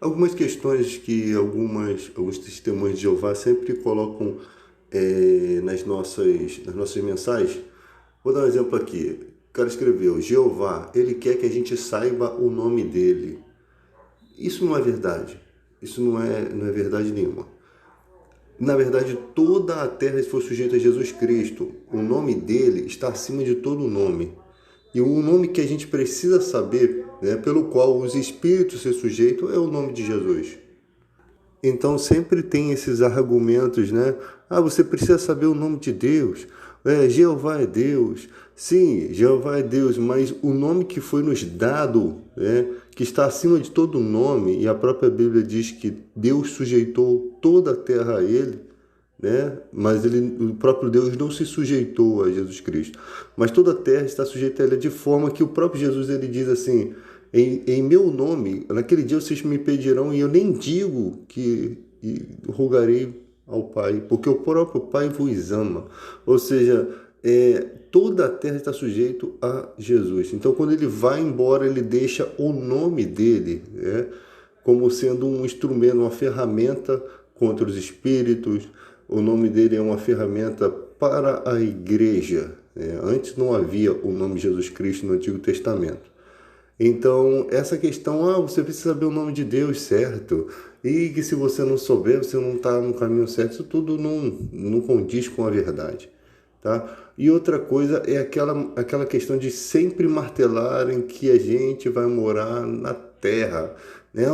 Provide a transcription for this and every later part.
Algumas questões que alguns testemunhos de Jeová sempre colocam nas nossas mensagens. Vou dar um exemplo aqui. O cara escreveu, Jeová, ele quer que a gente saiba o nome dele. Isso não é verdade. Isso não é verdade nenhuma. Na verdade, toda a terra foi sujeita a Jesus Cristo. O nome dele está acima de todo nome. E o nome que a gente precisa saber, né, pelo qual os espíritos se sujeitam, é o nome de Jesus. Então sempre tem esses argumentos, né? Ah, você precisa saber o nome de Deus. Jeová é Deus. Sim, Jeová é Deus, mas o nome que foi nos dado, né, que está acima de todo nome, e a própria Bíblia diz que Deus sujeitou toda a terra a ele, né? Mas o próprio Deus não se sujeitou a Jesus Cristo. Mas toda a terra está sujeita a ele de forma que o próprio Jesus ele diz assim: em meu nome, naquele dia vocês me pedirão e eu nem digo que rogarei ao Pai, porque o próprio Pai vos ama. Ou seja, toda a terra está sujeito a Jesus. Então, quando ele vai embora, ele deixa o nome dele, né, como sendo um instrumento, uma ferramenta contra os espíritos. O nome dele é uma ferramenta para a igreja. Antes não havia o nome de Jesus Cristo no Antigo Testamento. Então, essa questão, você precisa saber o nome de Deus, certo? E que se você não souber, você não está no caminho certo, isso tudo não condiz com a verdade, tá? E outra coisa é aquela questão de sempre martelarem que a gente vai morar na terra, né?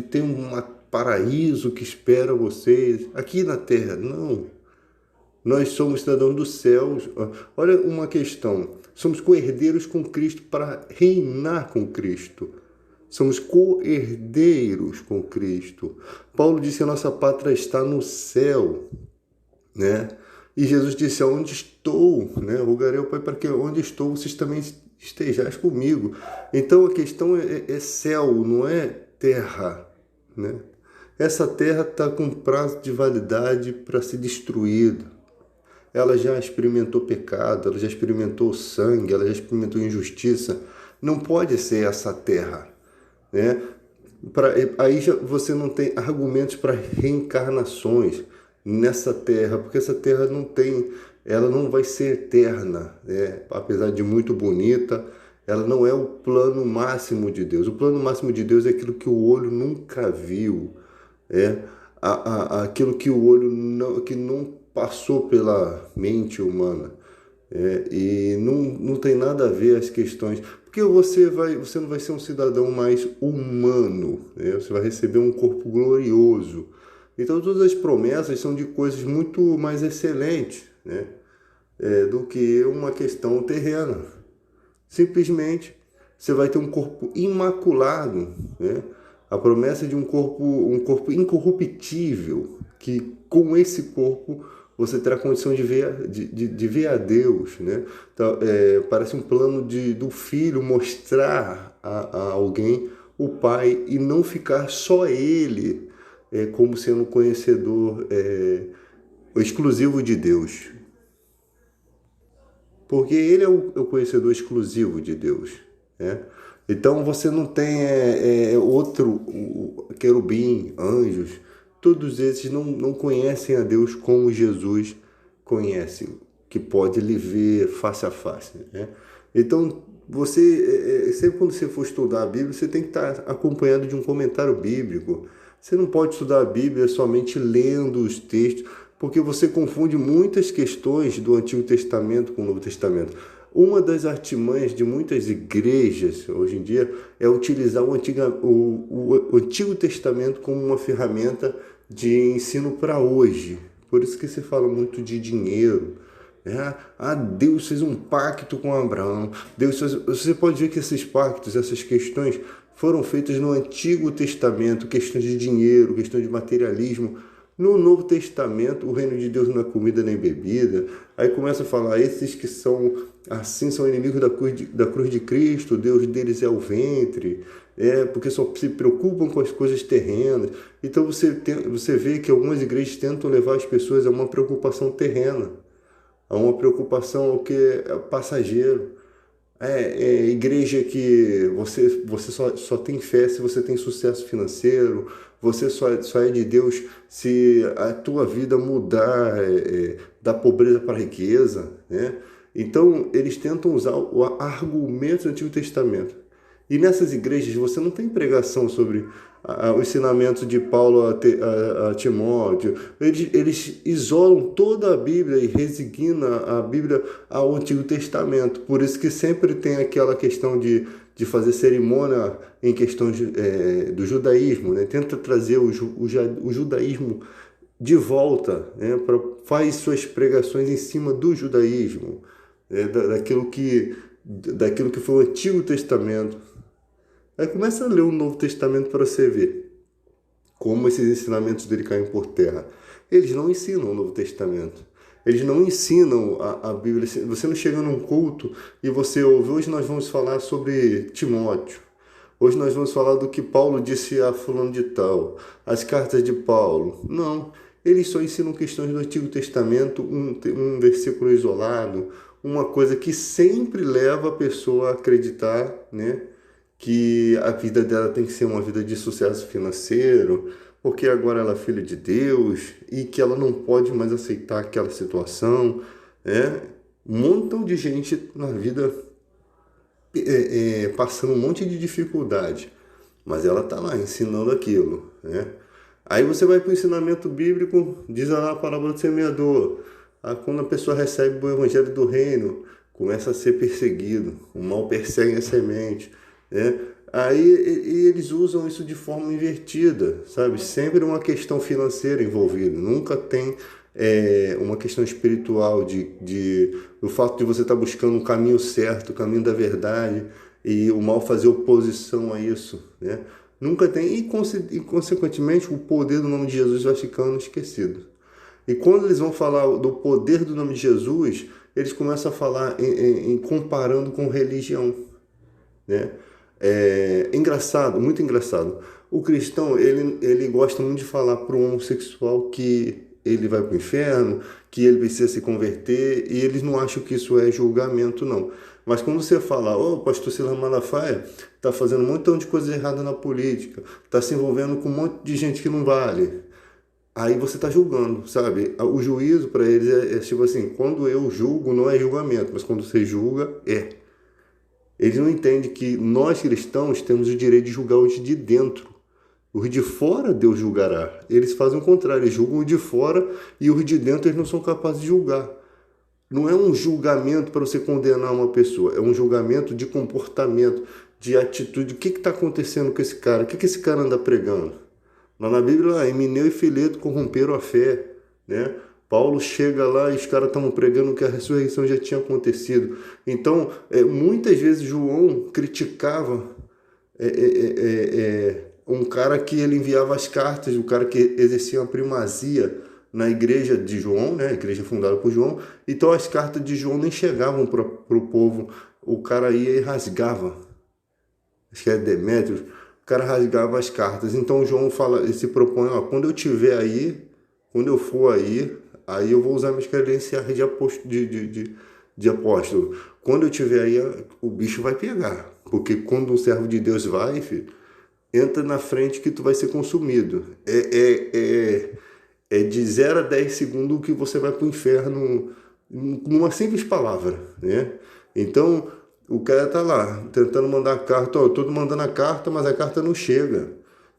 Tem um paraíso que espera vocês aqui na terra. Não. Nós somos cidadãos dos céus. Olha uma questão. Somos co-herdeiros com Cristo para reinar com Cristo. Somos co-herdeiros com Cristo. Paulo disse que a nossa pátria está no céu, né? E Jesus disse, onde estou, né? Rogarei ao Pai para que onde estou, vocês também estejais comigo. Então a questão é céu, não é terra, né? Essa terra está com prazo de validade para ser destruída. Ela já experimentou pecado, ela já experimentou sangue, ela já experimentou injustiça. Não pode ser essa terra, né? Aí você não tem argumentos para reencarnações nessa terra, porque essa terra ela não vai ser eterna, né? Apesar de muito bonita, ela não é o plano máximo de Deus. O plano máximo de Deus é aquilo que o olho nunca viu, é aquilo que o olho que não passou pela mente humana. E não tem nada a ver as questões, porque você não vai ser um cidadão mais humano, né? Você vai receber um corpo glorioso. Então todas as promessas são de coisas muito mais excelentes, né? Do que uma questão terrena. Simplesmente você vai ter um corpo imaculado, né? A promessa de um corpo incorruptível, que com esse corpo você terá condição de ver a Deus, né? Então, parece um plano do filho mostrar a alguém o Pai e não ficar só ele como sendo conhecedor exclusivo de Deus. Porque ele é o conhecedor exclusivo de Deus, né? Então você não tem outro querubim, anjos, todos esses não conhecem a Deus como Jesus conhece, que pode lhe ver face a face, né? Então sempre quando você for estudar a Bíblia, você tem que estar acompanhado de um comentário bíblico. Você não pode estudar a Bíblia somente lendo os textos, porque você confunde muitas questões do Antigo Testamento com o Novo Testamento. Uma das artimanhas de muitas igrejas hoje em dia é utilizar o Antigo Testamento como uma ferramenta de ensino para hoje. Por isso que se fala muito de dinheiro. Deus fez um pacto com Abraão. Você pode ver que esses pactos, essas questões foram feitas no Antigo Testamento, questões de dinheiro, questões de materialismo. No Novo Testamento, o reino de Deus não é comida nem bebida. Aí começa a falar, esses que são assim são inimigos da cruz de Cristo, Deus deles é o ventre, porque só se preocupam com as coisas terrenas. Então você vê que algumas igrejas tentam levar as pessoas a uma preocupação terrena, a uma preocupação que é passageiro. igreja que você só tem fé se você tem sucesso financeiro, você só é de Deus se a tua vida mudar da pobreza para a riqueza, né? Então, eles tentam usar o argumento do Antigo Testamento. E nessas igrejas você não tem pregação sobre o ensinamento de Paulo a Timóteo. Eles isolam toda a Bíblia e resignam a Bíblia ao Antigo Testamento. Por isso que sempre tem aquela questão de fazer cerimônia em questões do judaísmo, né? Tenta trazer o judaísmo de volta, né? Faz suas pregações em cima do judaísmo, né? Daquilo que foi o Antigo Testamento. Aí começa a ler o Novo Testamento para você ver como esses ensinamentos dele caem por terra. Eles não ensinam o Novo Testamento. Eles não ensinam a Bíblia. Você não chega num culto e você ouve, hoje nós vamos falar sobre Timóteo. Hoje nós vamos falar do que Paulo disse a fulano de tal, as cartas de Paulo. Não, eles só ensinam questões do Antigo Testamento, um versículo isolado, uma coisa que sempre leva a pessoa a acreditar, né, que a vida dela tem que ser uma vida de sucesso financeiro, porque agora ela é filha de Deus e que ela não pode mais aceitar aquela situação, né? Um montão de gente na vida passando um monte de dificuldade, mas ela está lá ensinando aquilo, né? Aí você vai para o ensinamento bíblico, diz lá a parábola do semeador. Quando a pessoa recebe o evangelho do reino, começa a ser perseguido, o mal persegue a semente, né? Aí eles usam isso de forma invertida, sabe? Sempre uma questão financeira envolvida, nunca tem uma questão espiritual do fato de você estar buscando um caminho certo, o caminho da verdade, e o mal fazer oposição a isso, né? Nunca tem, e consequentemente o poder do nome de Jesus vai ficando esquecido. E quando eles vão falar do poder do nome de Jesus, eles começam a falar em comparando com religião, né? Engraçado, muito engraçado. O cristão, ele gosta muito de falar para o homossexual que ele vai para o inferno, que ele precisa se converter, e eles não acham que isso é julgamento, não. Mas quando você fala, o pastor Silas Malafaia está fazendo um montão de coisas erradas na política, está se envolvendo com um monte de gente que não vale, aí você está julgando, sabe? O juízo para eles é tipo assim, quando eu julgo não é julgamento, mas quando você julga, é. Eles não entendem que nós cristãos temos o direito de julgar os de dentro. Os de fora Deus julgará. Eles fazem o contrário, eles julgam os de fora e os de dentro eles não são capazes de julgar. Não é um julgamento para você condenar uma pessoa, é um julgamento de comportamento, de atitude. O que está acontecendo com esse cara? O que esse cara anda pregando? Lá na Bíblia, Emineu e Fileto corromperam a fé, né? Paulo chega lá e os caras estão pregando que a ressurreição já tinha acontecido. Então, muitas vezes João criticava um cara que ele enviava as cartas, o cara que exercia a primazia na igreja de João, né? A igreja fundada por João. Então, as cartas de João nem chegavam para o povo. O cara ia e rasgava. Acho que é Demétrios. O cara rasgava as cartas. Então, João ele se propõe, quando eu estiver aí, quando eu for aí eu vou usar minhas credenciais de apóstolo. Quando eu estiver aí, o bicho vai pegar. Porque quando um servo de Deus vai, filho, entra na frente que tu vai ser consumido. É de 0 a 10 segundos que você vai para o inferno numa simples palavra, né? Então, o cara tá lá, tentando mandar a carta. Eu tô mandando a carta, mas a carta não chega.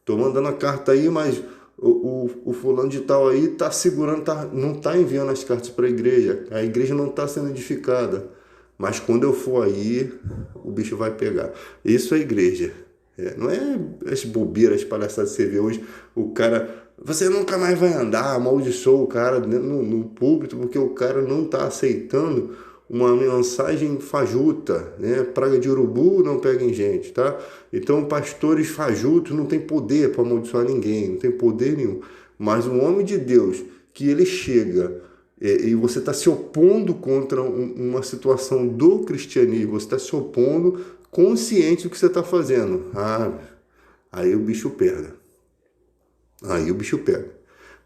Tô mandando a carta aí, mas o fulano de tal aí tá segurando, não tá enviando as cartas para a igreja não tá sendo edificada, mas quando eu for aí, o bicho vai pegar. Isso é igreja, não é as bobeiras, as palhaçadas que você vê hoje, o cara, você nunca mais vai andar, amaldiçoa o cara no púlpito, porque o cara não tá aceitando uma mensagem fajuta, né? Praga de urubu não pega em gente, tá? Então, pastores fajutos não tem poder para amaldiçoar ninguém, não tem poder nenhum. Mas um homem de Deus, que ele chega e você está se opondo contra uma situação do cristianismo, você está se opondo consciente do que você está fazendo. Aí o bicho pega. Aí o bicho pega.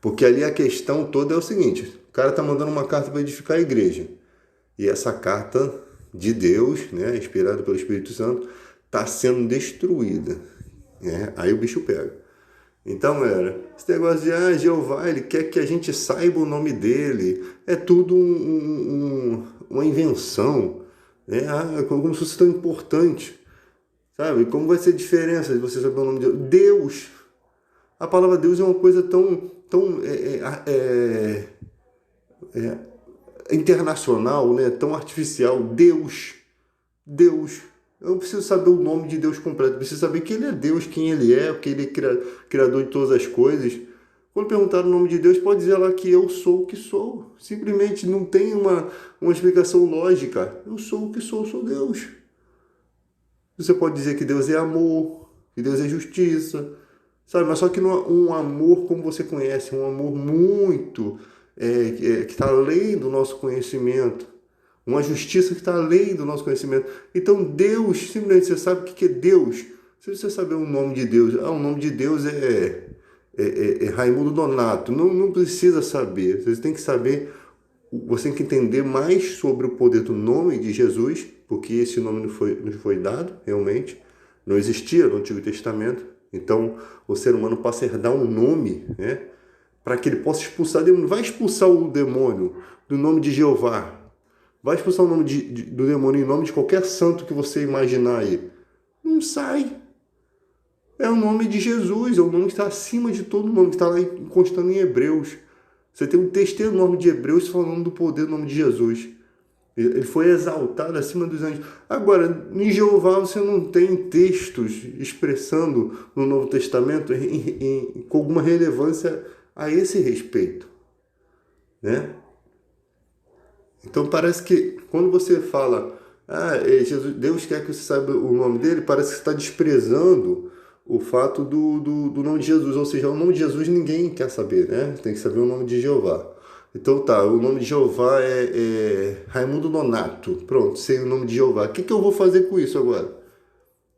Porque ali a questão toda é o seguinte, o cara está mandando uma carta para edificar a igreja. E essa carta de Deus, né, inspirada pelo Espírito Santo, está sendo destruída. Né? Aí o bicho pega. Então, esse negócio de Jeová, ele quer que a gente saiba o nome dele. É tudo uma invenção. Né? Como se fosse tão importante. Sabe? Como vai ser a diferença de você saber o nome de Deus? Deus. A palavra Deus é uma coisa tão internacional, né? Tão artificial. Deus. Deus. Eu não preciso saber o nome de Deus completo. Eu preciso saber que Ele é Deus, quem Ele é, que Ele é criador de todas as coisas. Quando perguntar o nome de Deus, pode dizer lá que eu sou o que sou. Simplesmente não tem uma explicação lógica. Eu sou o que sou Deus. Você pode dizer que Deus é amor, que Deus é justiça, sabe? Mas só que não é um amor como você conhece, um amor muito que está além do nosso conhecimento, uma justiça que está além do nosso conhecimento. Então Deus, simplesmente você sabe o que é Deus. Se você saber o nome de Deus, o nome de Deus é Raimundo Donato, não precisa saber, você tem que saber, você tem que entender mais sobre o poder do nome de Jesus, porque esse nome nos foi dado, realmente, não existia no Antigo Testamento. Então, o ser humano passa a herdar um nome, né, para que ele possa expulsar demônio. Vai expulsar o demônio do nome de Jeová. Vai expulsar o nome do demônio em nome de qualquer santo que você imaginar aí. Não sai. É o nome de Jesus, é o nome que está acima de todo nome, que está lá constando em Hebreus. Você tem um texto enorme de Hebreus falando do poder do nome de Jesus. Ele foi exaltado acima dos anjos. Agora, em Jeová você não tem textos expressando no Novo Testamento com alguma relevância a esse respeito. Né? Então parece que quando você fala, Jesus, Deus quer que você saiba o nome dele, parece que você está desprezando o fato do nome de Jesus. Ou seja, o nome de Jesus ninguém quer saber, né? Tem que saber o nome de Jeová. Então tá, o nome de Jeová é Raimundo Donato. Pronto, sei o nome de Jeová. O que eu vou fazer com isso agora?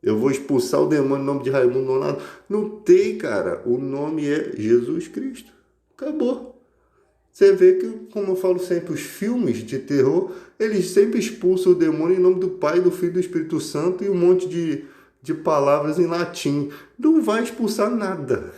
Eu vou expulsar o demônio no nome de Raimundo Donato? Não tem, cara. O nome é Jesus Cristo. Acabou. Você vê que, como eu falo sempre, os filmes de terror, eles sempre expulsam o demônio em nome do Pai, do Filho e do Espírito Santo e um monte de palavras em latim. Não vai expulsar nada.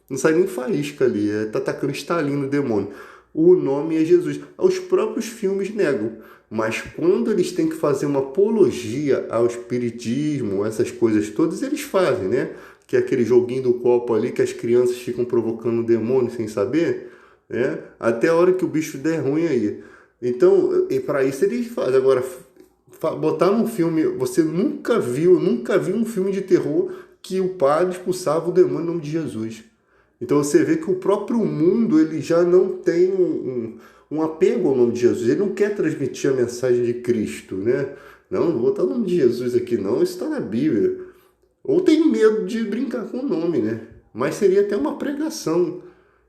Não sai nem faísca ali. Tá atacando estalinho no demônio. O nome é Jesus. Os próprios filmes negam. Mas quando eles têm que fazer uma apologia ao espiritismo, essas coisas todas, eles fazem, né? Que é aquele joguinho do copo ali que as crianças ficam provocando o demônio sem saber, né? Até a hora que o bicho der ruim aí. Então, e para isso eles fazem. Agora, botar num filme, você nunca viu um filme de terror que o padre expulsava o demônio em nome de Jesus. Então você vê que o próprio mundo ele já não tem um apego ao nome de Jesus. Ele não quer transmitir a mensagem de Cristo, né? Não vou botar o nome de Jesus aqui não, isso está na Bíblia. Ou tem medo de brincar com o nome, né? Mas seria até uma pregação.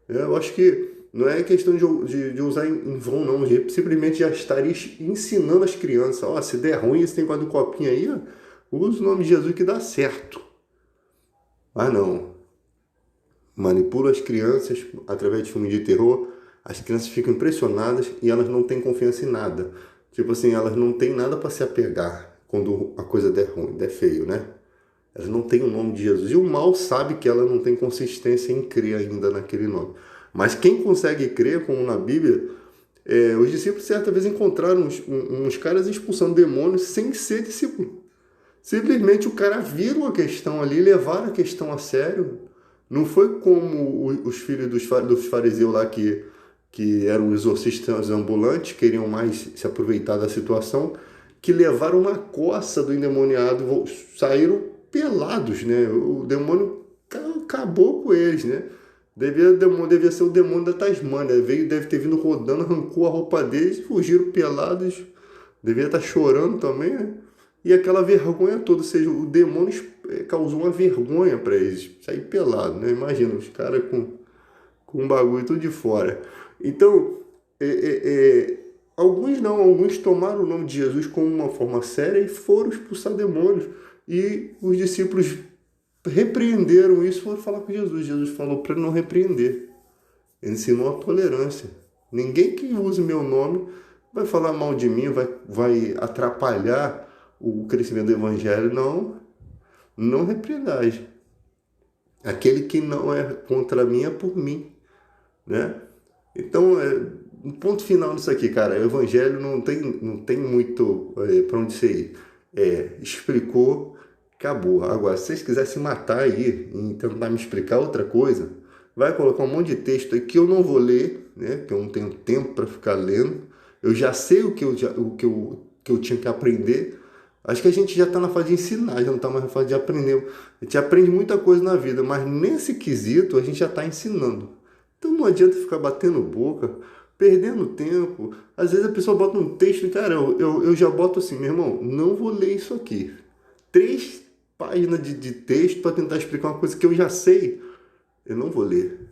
Eu acho que não é questão de usar em vão, não. Simplesmente já estaria ensinando as crianças. Se der ruim esse negócio do copinho aí, usa o nome de Jesus que dá certo. Mas não. Manipula as crianças através de filmes de terror, as crianças ficam impressionadas e elas não têm confiança em nada. Tipo assim, elas não têm nada para se apegar quando a coisa der ruim, der feio, né? Elas não têm o nome de Jesus. E o mal sabe que ela não tem consistência em crer ainda naquele nome. Mas quem consegue crer, como na Bíblia, os discípulos certa vez encontraram uns caras expulsando demônios sem ser discípulo. Simplesmente o cara viram a questão ali, levaram a questão a sério. Não foi como os filhos dos fariseus lá que eram exorcistas ambulantes, queriam mais se aproveitar da situação, que levaram uma coça do endemoniado, saíram pelados, né? O demônio acabou com eles, né? Devia ser o demônio da Tasmânia, deve ter vindo rodando, arrancou a roupa deles e fugiram pelados, devia estar chorando também, né? E aquela vergonha toda, ou seja, o demônio causou uma vergonha para eles, sair pelado, né? Imagina, os caras com um bagulho tudo de fora. Então, alguns tomaram o nome de Jesus como uma forma séria e foram expulsar demônios. E os discípulos repreenderam isso e foram falar com Jesus. Jesus falou para não repreender. Ele ensinou a tolerância. Ninguém que use meu nome vai falar mal de mim, vai vai atrapalhar o crescimento do evangelho, não repreendais. Aquele que não é contra mim é por mim, né? Então, um ponto final nisso aqui, cara. O evangelho não tem muito para onde você ir. Explicou, acabou. Agora, se vocês quiserem se matar aí e tentar me explicar outra coisa, vai colocar um monte de texto aí que eu não vou ler, né? Que eu não tenho tempo para ficar lendo. Eu já sei o que eu tinha que aprender. Acho que a gente já está na fase de ensinar, já não está mais na fase de aprender. A gente aprende muita coisa na vida, mas nesse quesito a gente já está ensinando. Então não adianta ficar batendo boca, perdendo tempo. Às vezes a pessoa bota um texto e, cara, eu já boto assim, meu irmão, não vou ler isso aqui. 3 páginas de texto para tentar explicar uma coisa que eu já sei, eu não vou ler.